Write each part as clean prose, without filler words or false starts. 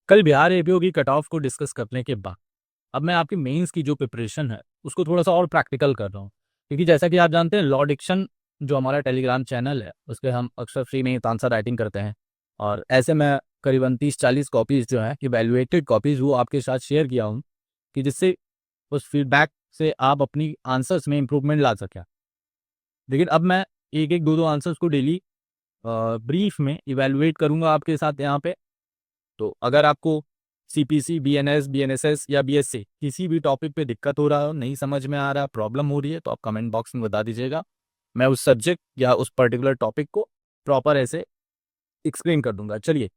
कल बिहार एपीओ की cut off को डिस्कस करने के बाद अब मैं आपकी मेंस की जो प्रिपरेशन है उसको थोड़ा सा और प्रैक्टिकल कर रहा हूँ, क्योंकि जैसा कि आप जानते हैं लॉ डिक्शन जो हमारा टेलीग्राम चैनल है उस पर हम अक्सर फ्री में आंसर राइटिंग करते हैं। और ऐसे मैं करीबन 30-40 कॉपीज़ जो है इवेल्युएटेड कॉपीज़ वो आपके साथ शेयर किया हूँ, कि जिससे उस फीडबैक से आप अपनी आंसर्स में इम्प्रूवमेंट ला सकें। लेकिन अब मैं एक एक दो दो आंसर्स को डेली ब्रीफ में इवेल्युएट करूँगा आपके साथ यहाँ पे। तो अगर आपको सीपीसी, बीएनएस, बीएनएसएस या बीएससी किसी भी टॉपिक पे दिक्कत हो रहा हो, नहीं समझ में आ रहा, प्रॉब्लम हो रही है, तो आप कमेंट बॉक्स में बता दीजिएगा। मैं उस सब्जेक्ट या उस पर्टिकुलर टॉपिक को प्रॉपर ऐसे एक्सप्लेन कर दूंगा। चलिए,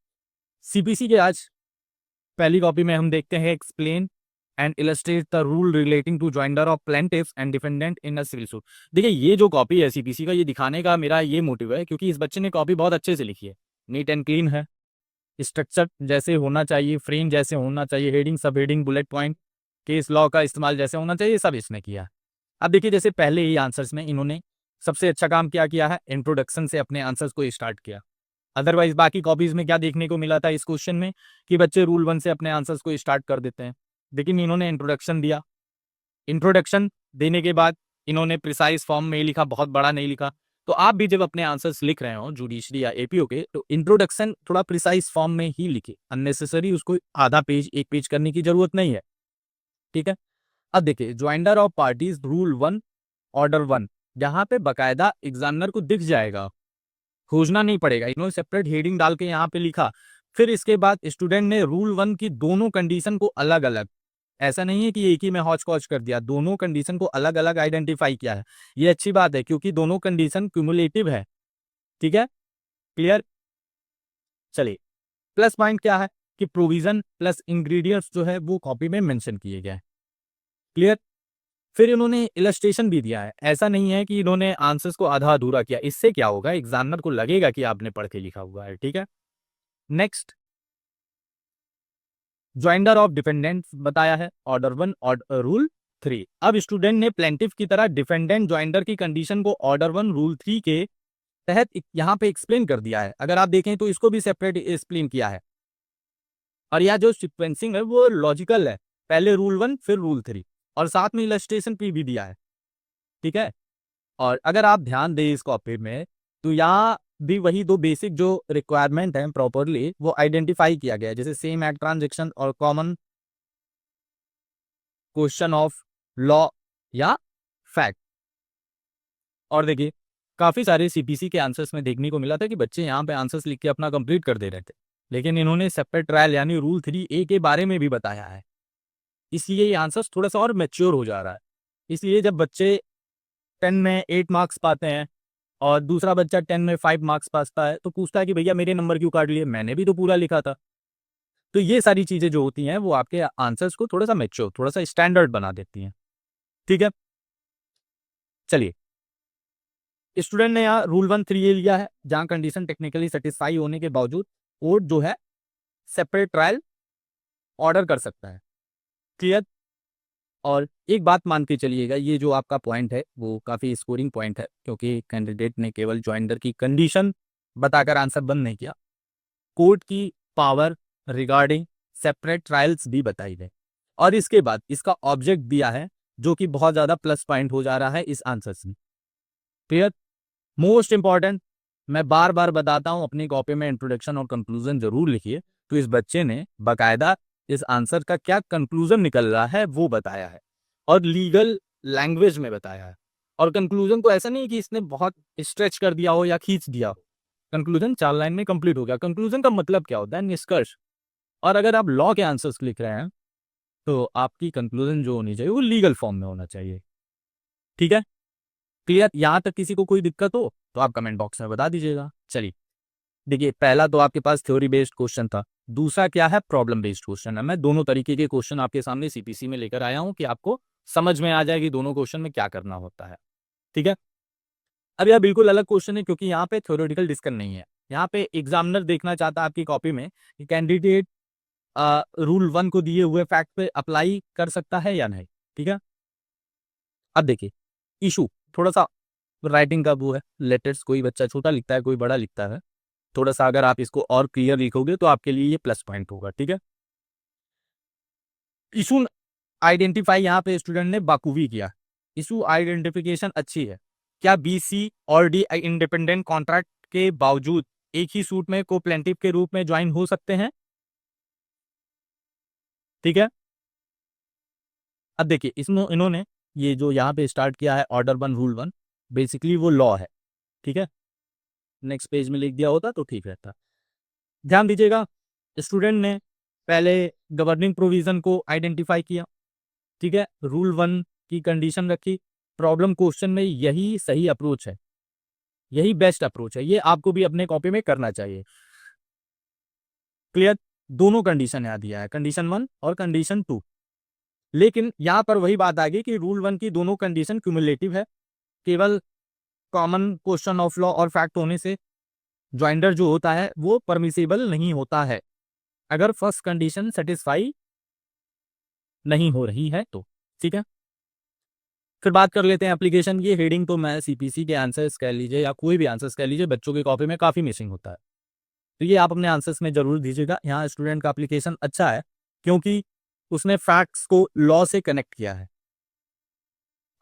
सीपीसी के आज पहली कॉपी में हम देखते हैं explain and illustrate the rule relating to joinder of plaintiffs and defendant in a civil suit. देखिए, ये जो कॉपी है सीपीसी का, ये दिखाने का मेरा ये मोटिव है क्योंकि इस बच्चे ने कॉपी बहुत अच्छे से लिखी है, नीट एंड क्लीन है, स्ट्रक्चर जैसे होना चाहिए, फ्रेम जैसे होना चाहिए, हेडिंग, सब heading, bullet point, case law का इस्तेमाल जैसे होना चाहिए, सब इसने किया है। अब देखिए, जैसे पहले ही आंसर्स में इन्होंने सबसे अच्छा काम क्या किया है, इंट्रोडक्शन से अपने आंसर्स को स्टार्ट किया। अदरवाइज बाकी कॉपीज में क्या देखने को मिला था इस क्वेश्चन में, कि बच्चे रूल 1 से अपने आंसर्स को स्टार्ट कर देते हैं, लेकिन इन्होंने इंट्रोडक्शन दिया। इंट्रोडक्शन देने के बाद इन्होंने प्रिसाइज फॉर्म में लिखा, बहुत बड़ा नहीं लिखा। तो आप भी जब अपने आंसर्स लिख रहे हो जुडिशरी या एपीओ के, तो इंट्रोडक्शन थोड़ा प्रिसाइज फॉर्म में ही लिखे, अननेसेसरी उसको आधा पेज एक पेज करने की जरूरत नहीं है। ठीक है। अब देखिए, joinder of parties rule 1 order 1, यहाँ पे बकायदा एग्जामिनर को दिख जाएगा, खोजना नहीं पड़ेगा। इन्होंने सेपरेट हेडिंग डाल के यहाँ पे लिखा। फिर इसके बाद स्टूडेंट ने रूल 1 की दोनों कंडीशन को अलग अलग, ऐसा नहीं है कि एक ही में हौच कौच कर दिया, दोनों कंडीशन को अलग अलग आइडेंटिफाई किया है। ये अच्छी बात है क्योंकि दोनों कंडीशन क्यूमुलेटिव है। ठीक है, क्लियर। चलिए, प्लस पॉइंट क्या है कि प्रोविजन प्लस इंग्रेडिएंट्स जो है वो कॉपी में मेंशन किए गए हैं। क्लियर। फिर इन्होंने इलस्ट्रेशन भी दिया है, ऐसा नहीं है कि इन्होंने आंसर्स को आधा अधूरा किया। इससे क्या होगा, एग्जामिनर को लगेगा कि आपने पढ़ के लिखा हुआ है। ठीक है। नेक्स्ट, ज्वाइंडर ऑफ डिफेंडेंट बताया है, ऑर्डर 1 और रूल 3। अब स्टूडेंट ने प्लेंटिफ की तरह डिफेंडेंट ज्वाइंडर की कंडीशन को ऑर्डर 1 रूल 3 के तहत यहाँ पे एक्सप्लेन कर दिया है। अगर आप देखें तो इसको भी सेपरेट एक्सप्लेन किया है, और यह जो सीक्वेंसिंग है वो लॉजिकल है, पहले रूल 1 फिर रूल 3, और साथ में इलस्ट्रेशन भी दिया है। ठीक है। और अगर आप ध्यान दें इस कॉपी में, तो यहाँ भी वही दो बेसिक जो रिक्वायरमेंट है प्रॉपरली वो आइडेंटिफाई किया गया है, जैसे सेम एक्ट ट्रांजेक्शन और कॉमन क्वेश्चन ऑफ लॉ या फैक्ट। और देखिए, काफी सारे सीपीसी के आंसर्स में देखने को मिला था कि बच्चे यहाँ पे आंसर्स लिख के अपना कंप्लीट कर दे रहे थे, लेकिन इन्होंने सेपरेट ट्रायल यानी रूल 3A के बारे में भी बताया है। इसलिए ये आंसर्स थोड़ा सा और मेच्योर हो जा रहा है। इसलिए जब बच्चे 10 में 8 मार्क्स पाते हैं और दूसरा बच्चा 10 में 5 मार्क्स पाता है, तो पूछता है कि भैया मेरे नंबर क्यों काट लिए, मैंने भी तो पूरा लिखा था। तो ये सारी चीजें जो होती हैं वो आपके आंसर्स को थोड़ा सा मेच्योर, थोड़ा सा स्टैंडर्ड बना देती हैं। ठीक है। चलिए, स्टूडेंट ने यहाँ रूल 1 3A लिया है, जहां कंडीशन टेक्निकली सेटिस्फाई होने के बावजूद कोर्ट जो है सेपरेट ट्रायल ऑर्डर कर सकता है। क्लियर। और एक बात मान के चलिएगा, ये जो आपका पॉइंट है वो काफी स्कोरिंग पॉइंट है, क्योंकि कैंडिडेट ने केवल ज्वाइंडर की कंडीशन बताकर आंसर बंद नहीं किया, कोर्ट की पावर रिगार्डिंग सेपरेट ट्रायल्स भी बताई गई, और इसके बाद इसका ऑब्जेक्ट दिया है, जो कि बहुत ज्यादा प्लस पॉइंट हो जा रहा है इस आंसर से। क्लियर। मोस्ट इंपॉर्टेंट, मैं बार बार बताता हूं, अपनी कॉपी में इंट्रोडक्शन और कंक्लूजन जरूर लिखिए। तो इस बच्चे ने बकायदा इस आंसर का क्या कंक्लूजन निकल रहा है वो बताया है, और लीगल लैंग्वेज में बताया है। और कंक्लूजन को ऐसा नहीं कि इसने बहुत स्ट्रेच कर दिया हो या खींच दिया हो, कंक्लूजन 4 लाइन में कंप्लीट हो गया। कंक्लूजन का मतलब क्या होता है, निष्कर्ष। और अगर आप लॉ के आंसर्स लिख रहे हैं, तो आपकी कंक्लूजन जो होनी चाहिए वो लीगल फॉर्म में होना चाहिए। ठीक है। क्लियर। यहां तक किसी को कोई दिक्कत हो तो आप कमेंट बॉक्स में बता दीजिएगा। चलिए, देखिए, पहला तो आपके पास थ्योरी बेस्ड क्वेश्चन था, दूसरा क्या है, प्रॉब्लम बेस्ड क्वेश्चन है। मैं दोनों तरीके के क्वेश्चन आपके सामने सीपीसी में लेकर आया हूं कि आपको समझ में आ जाए कि दोनों क्वेश्चन में क्या करना होता है। ठीक है। अब यह बिल्कुल अलग क्वेश्चन है क्योंकि यहाँ पे थ्योरेटिकल डिस्कशन नहीं है। यहाँ पे एग्जामिनर देखना चाहता है आपकी कॉपी में कि कैंडिडेट रूल 1 को दिए हुए फैक्ट पे अप्लाई कर सकता है या नहीं। ठीक है। अब देखिए, इशू थोड़ा सा राइटिंग का वो है, लेटर्स कोई बच्चा छोटा लिखता है, कोई बड़ा लिखता है। थोड़ा सा अगर आप इसको और क्लियर लिखोगे तो आपके लिए ये प्लस पॉइंट होगा। ठीक है। इशू आइडेंटिफाई यहाँ पे स्टूडेंट ने बाखूबी किया। इशू आइडेंटिफिकेशन अच्छी है। क्या बीसी और डी इंडिपेंडेंट कॉन्ट्रैक्ट के बावजूद एक ही सूट में को प्लेंटिव के रूप में ज्वाइन हो सकते हैं? ठीक है, अब देखिए इसमें इन्होंने ये जो यहाँ पे स्टार्ट किया है ऑर्डर 1 रूल 1, बेसिकली वो लॉ है। ठीक है, नेक्स्ट पेज में लिख दिया होता तो ठीक रहता। ध्यान दीजिएगा, स्टूडेंट ने पहले गवर्निंग प्रोविजन को आइडेंटिफाई किया। ठीक है, रूल 1 की कंडीशन रखी। प्रॉब्लम क्वेश्चन में यही सही अप्रोच है, यही बेस्ट अप्रोच है, ये आपको भी अपने कॉपी में करना चाहिए। क्लियर, दोनों कंडीशन यहाँ दिया है, कंडीशन 1 और कंडीशन 2। लेकिन यहां पर वही बात आ गई कि रूल 1 की दोनों कंडीशन क्यूमुलेटिव है। केवल कॉमन क्वेश्चन ऑफ लॉ और फैक्ट होने से ज्वाइंडर जो होता है वो परमिसिबल नहीं होता है, अगर फर्स्ट कंडीशन सेटिस्फाई नहीं हो रही है तो। ठीक है, फिर बात कर लेते हैं एप्लीकेशन की। हेडिंग तो मैं सीपीसी के आंसर्स कह लीजिए या कोई भी आंसर्स कह लीजिए, बच्चों की कॉपी में काफी मिसिंग होता है, तो ये आप अपने आंसर्स में जरूर दीजिएगा। यहाँ स्टूडेंट का एप्लीकेशन अच्छा है क्योंकि उसने फैक्ट्स को लॉ से कनेक्ट किया है।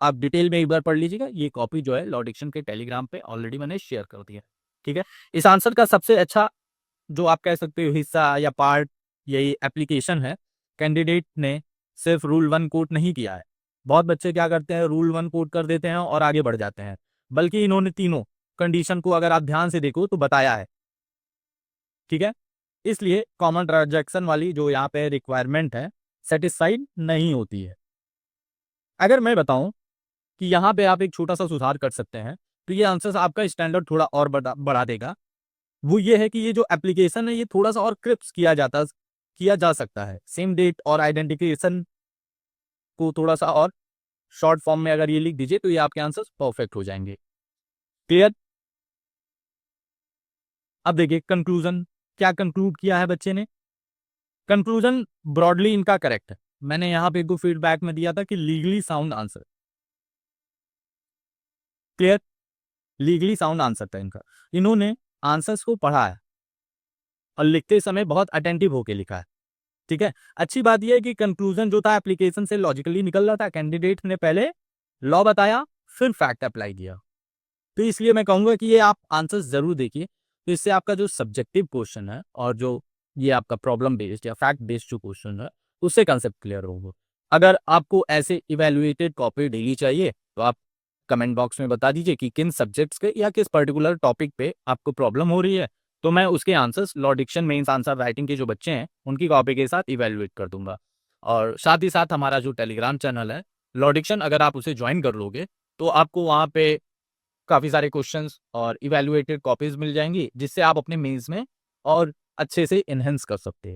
आप डिटेल में एक बार पढ़ लीजिएगा, ये कॉपी जो है लॉ डिक्शन के टेलीग्राम पे ऑलरेडी मैंने शेयर कर दिया। ठीक है, इस आंसर का सबसे अच्छा जो आप कह सकते हो हिस्सा या पार्ट यही एप्लीकेशन है। कैंडिडेट ने सिर्फ रूल 1 कोट नहीं किया है। बहुत बच्चे क्या करते हैं, रूल 1 कोट कर देते हैं और आगे बढ़ जाते हैं, बल्कि इन्होंने तीनों कंडीशन को अगर आप ध्यान से देखो तो बताया है। ठीक है, इसलिए कॉमन ट्रांजैक्शन वाली जो यहाँ पे रिक्वायरमेंट है सेटिस्फाइड नहीं होती है। अगर मैं बताऊं कि यहाँ पे आप एक छोटा सा सुधार कर सकते हैं तो ये आंसर आपका स्टैंडर्ड थोड़ा और बढ़ा देगा। वो ये है कि ये जो एप्लीकेशन है ये थोड़ा सा और क्रिप्स किया जा सकता है। सेम डेट और आइडेंटिफिकेशन को थोड़ा सा और शॉर्ट फॉर्म में अगर ये लिख दीजिए तो ये आपके आंसर्स परफेक्ट हो जाएंगे। क्लियर, अब देखिए कंक्लूजन क्या कंक्लूड किया है बच्चे ने। कंक्लूजन ब्रॉडली इनका करेक्ट है। मैंने यहाँ पे इनको फीडबैक में दिया था कि legally sound answer. Clear, legally sound answer था इनका। इन्होंने आंसर्स को पढ़ा है और लिखते समय बहुत अटेंटिव होकर लिखा है। ठीक है, अच्छी बात यह है कि कंक्लूजन जो था एप्लीकेशन से लॉजिकली निकल रहा था। कैंडिडेट ने पहले लॉ बताया फिर फैक्ट अप्लाई किया, तो इसलिए मैं कहूंगा कि ये आप आंसर्स जरूर देखिए, तो इससे आपका जो सब्जेक्टिव क्वेश्चन है और जो ये आपका प्रॉब्लम बेस्ड या फैक्ट बेस्ड जो क्वेश्चन है उससे कंसेप्ट क्लियर होगा। अगर आपको ऐसे इवेल्युएटेड कॉपी डेली चाहिए तो आप कमेंट बॉक्स में बता दीजिए कि किन सब्जेक्ट्स के या किस पर्टिकुलर टॉपिक पे आपको प्रॉब्लम हो रही है, तो मैं उसके answers law diction mains answer writing के जो बच्चे हैं उनकी कॉपी के साथ इवेल्युएट कर दूंगा। और साथ ही साथ हमारा जो टेलीग्राम चैनल है लॉ डिक्शन, अगर आप उसे ज्वाइन कर लोगे तो आपको वहाँ पे काफ़ी सारे क्वेश्चंस और इवैल्यूएटेड कॉपीज मिल जाएंगी, जिससे आप अपने मेंस में और अच्छे से इनहेंस कर सकते हैं।